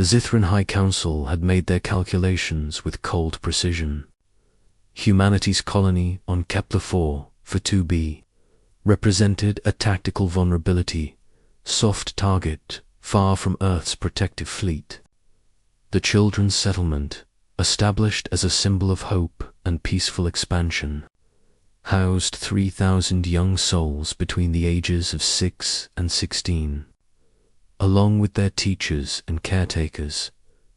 The Zithran High Council had made their calculations with cold precision. Humanity's colony on Kepler-4 for 2b represented a tactical vulnerability, soft target far from Earth's protective fleet. The children's settlement, established as a symbol of hope and peaceful expansion, housed 3,000 young souls between the ages of 6 and 16. Along with their teachers and caretakers,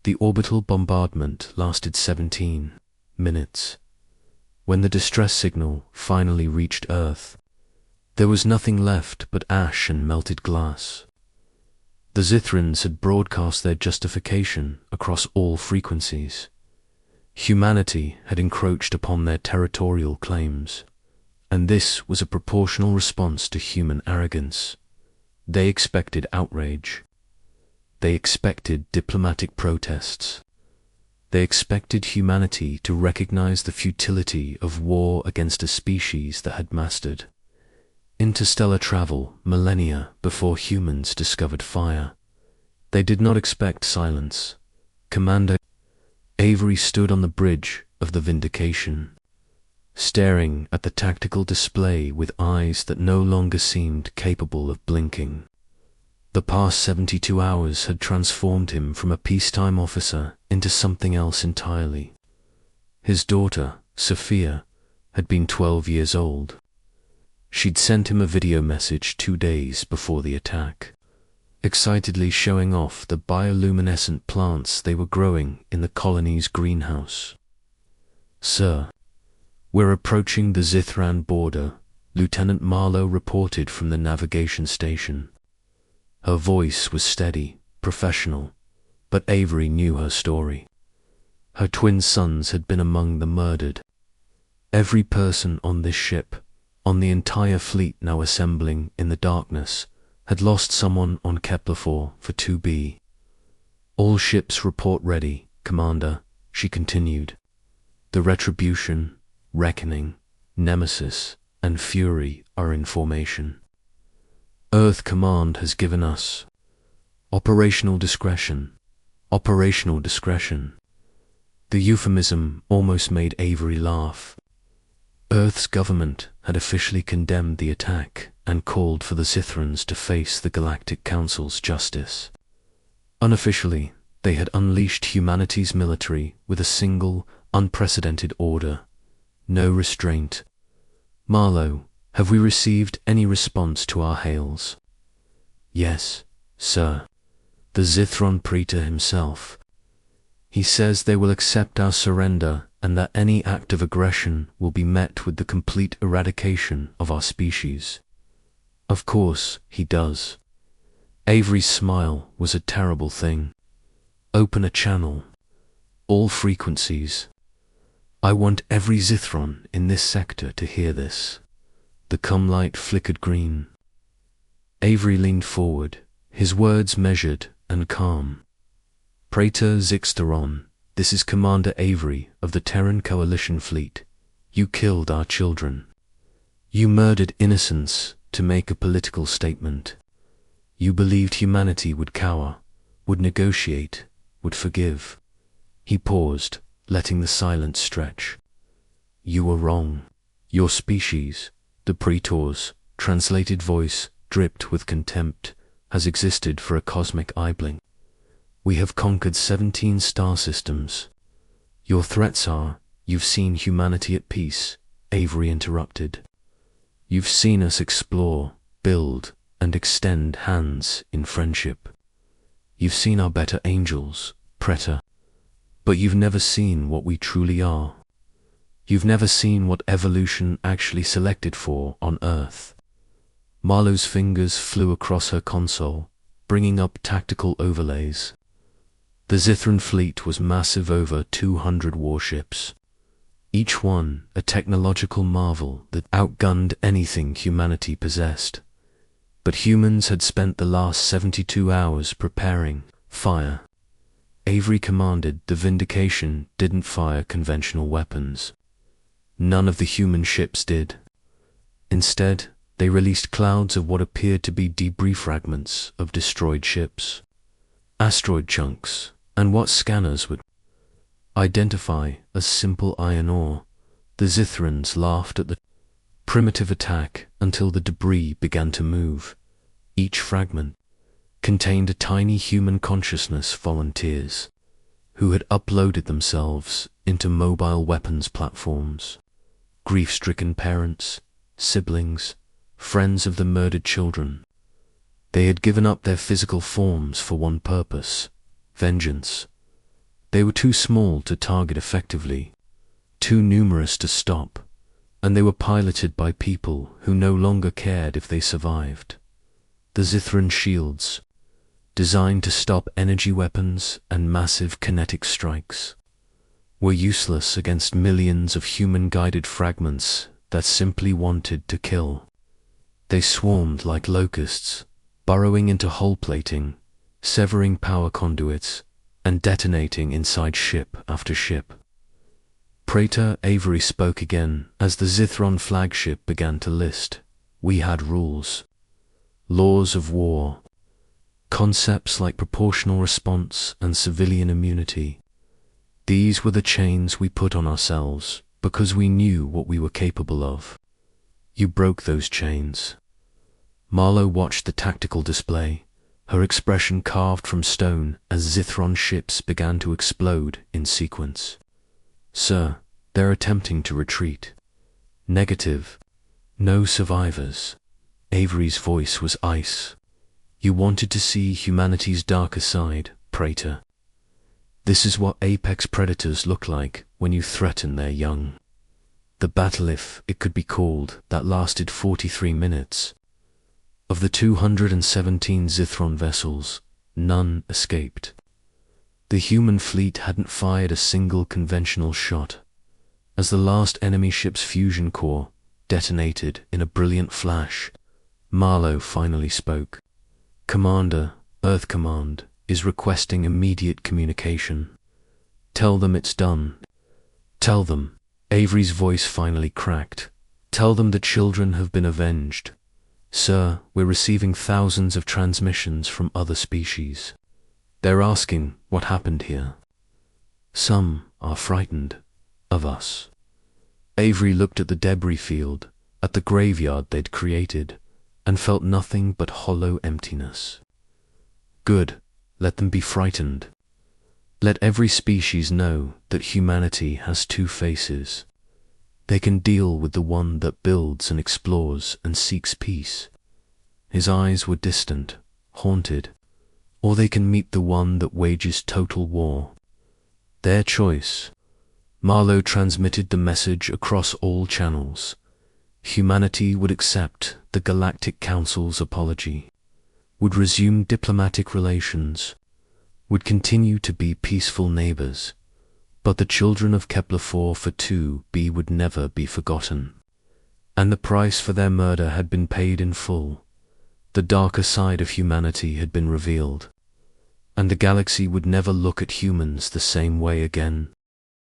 the orbital bombardment lasted 17 minutes. When the distress signal finally reached Earth, there was nothing left but ash and melted glass. The Zithrans had broadcast their justification across all frequencies. Humanity had encroached upon their territorial claims, and this was a proportional response to human arrogance. They expected outrage. They expected diplomatic protests. They expected humanity to recognize the futility of war against a species that had mastered interstellar travel millennia before humans discovered fire. They did not expect silence. Commander Avery stood on the bridge of the Vindication, staring at the tactical display with eyes that no longer seemed capable of blinking. The past 72 hours had transformed him from a peacetime officer into something else entirely. His daughter, Sophia, had been 12 years old. She'd sent him a video message 2 days before the attack, excitedly showing off the bioluminescent plants they were growing in the colony's greenhouse. "Sir, we're approaching the Zithran border," Lieutenant Marlowe reported from the navigation station. Her voice was steady, professional, but Avery knew her story. Her twin sons had been among the murdered. Every person on this ship, on the entire fleet now assembling in the darkness, had lost someone on Kepler-4 for 2b. "All ships report ready, Commander," she continued. "The retribution, reckoning, nemesis, and fury are in formation. Earth Command has given us operational discretion. Operational discretion." The euphemism almost made Avery laugh. Earth's government had officially condemned the attack and called for the Zithrans to face the Galactic Council's justice. Unofficially, they had unleashed humanity's military with a single, unprecedented order: no restraint. "Marlowe, have we received any response to our hails?" "Yes, sir. The Zithron Praetor himself. He says they will accept our surrender and that any act of aggression will be met with the complete eradication of our species." "Of course he does." Avery's smile was a terrible thing. "Open a channel. All frequencies. I want every Zithron in this sector to hear this." The light flickered green. Avery leaned forward, his words measured and calm. "Praetor Zixteron, this is Commander Avery of the Terran Coalition Fleet. You killed our children. You murdered innocents to make a political statement. You believed humanity would cower, would negotiate, would forgive." He paused, letting the silence stretch. "You were wrong. Your species," the Praetor's translated voice dripped with contempt, "has existed for a cosmic eyeblink. We have conquered 17 star systems. Your threats are, you've seen humanity at peace," Avery interrupted. "You've seen us explore, build, and extend hands in friendship. You've seen our better angels, Praetor, but you've never seen what we truly are. You've never seen what evolution actually selected for on Earth." Marlowe's fingers flew across her console, bringing up tactical overlays. The Zithran fleet was massive, over 200 warships, each one a technological marvel that outgunned anything humanity possessed. But humans had spent the last 72 hours preparing fire. Avery commanded the Vindication didn't fire conventional weapons. None of the human ships did. Instead, they released clouds of what appeared to be debris fragments of destroyed ships. asteroid chunks, and what scanners would identify as simple iron ore. The Zithrans laughed at the primitive attack until the debris began to move. Each fragment contained a tiny human consciousness, volunteers who had uploaded themselves into mobile weapons platforms. Grief-stricken parents, siblings, friends of the murdered children. They had given up their physical forms for one purpose: vengeance. They were too small to target effectively, too numerous to stop, and they were piloted by people who no longer cared if they survived. The Zithran shields, designed to stop energy weapons and massive kinetic strikes, were useless against millions of human-guided fragments that simply wanted to kill. They swarmed like locusts, burrowing into hull plating, severing power conduits, and detonating inside ship after ship. Praetor Avery spoke again as the Zithron flagship began to list. We had rules, laws of war, concepts like proportional response and civilian immunity. These were the chains we put on ourselves because we knew what we were capable of. You broke those chains. Marlowe watched the tactical display, her expression carved from stone as Zithron ships began to explode in sequence. Sir, they're attempting to retreat. Negative. No survivors. Avery's voice was ice. You wanted to see humanity's darker side, Praetor. This is what apex predators look like when you threaten their young. The battle, if it could be called, that lasted 43 minutes. Of the 217 Zithron vessels, none escaped. The human fleet hadn't fired a single conventional shot. As the last enemy ship's fusion core detonated in a brilliant flash, Marlowe finally spoke. Commander, Earth Command is requesting immediate communication. Tell them it's done. Tell them. Avery's voice finally cracked. Tell them the children have been avenged. Sir, we're receiving thousands of transmissions from other species. They're asking what happened here. Some are frightened of us. Avery looked at the debris field, at the graveyard they'd created, and felt nothing but hollow emptiness. Good, let them be frightened. Let every species know that humanity has two faces. They can deal with the one that builds and explores and seeks peace. His eyes were distant, haunted, or they can meet the one that wages total war. Their choice. Marlowe transmitted the message across all channels. Humanity would accept the Galactic Council's apology, would resume diplomatic relations, would continue to be peaceful neighbors, but the children of Kepler-4 for 2b would never be forgotten. And the price for their murder had been paid in full. The darker side of humanity had been revealed, and the galaxy would never look at humans the same way again.